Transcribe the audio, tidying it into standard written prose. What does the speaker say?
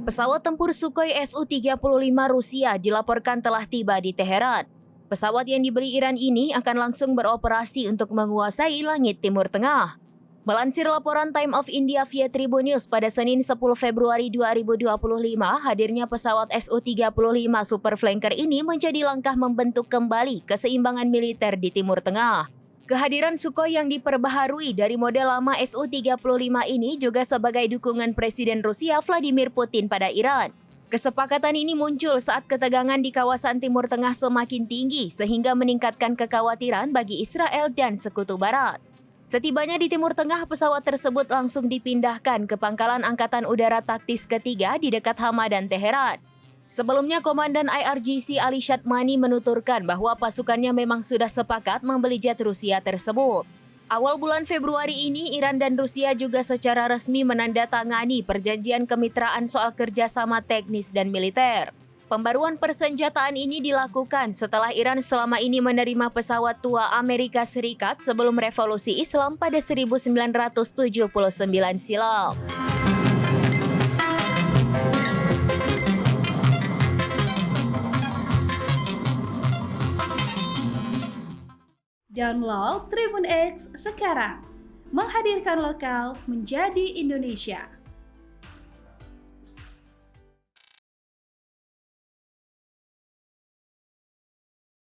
Pesawat tempur Sukhoi Su-35 Rusia dilaporkan telah tiba di Teheran. Pesawat yang dibeli Iran ini akan langsung beroperasi untuk menguasai langit Timur Tengah. Melansir laporan Time of India via Tribun News pada Senin 10 Februari 2025, hadirnya pesawat Su-35 Super Flanker ini menjadi langkah membentuk kembali keseimbangan militer di Timur Tengah. Kehadiran Sukhoi yang diperbaharui dari model lama Su-35 ini juga sebagai dukungan Presiden Rusia Vladimir Putin pada Iran. Kesepakatan ini muncul saat ketegangan di kawasan Timur Tengah semakin tinggi sehingga meningkatkan kekhawatiran bagi Israel dan Sekutu Barat. Setibanya di Timur Tengah, pesawat tersebut langsung dipindahkan ke Pangkalan Angkatan Udara Taktis ketiga di dekat Hama dan Teheran. Sebelumnya, Komandan IRGC Ali Shadmani menuturkan bahwa pasukannya memang sudah sepakat membeli jet Rusia tersebut. Awal bulan Februari ini, Iran dan Rusia juga secara resmi menandatangani perjanjian kemitraan soal kerjasama teknis dan militer. Pembaruan persenjataan ini dilakukan setelah Iran selama ini menerima pesawat tua Amerika Serikat sebelum Revolusi Islam pada 1979 silam. Download Tribun X sekarang, menghadirkan lokal menjadi Indonesia.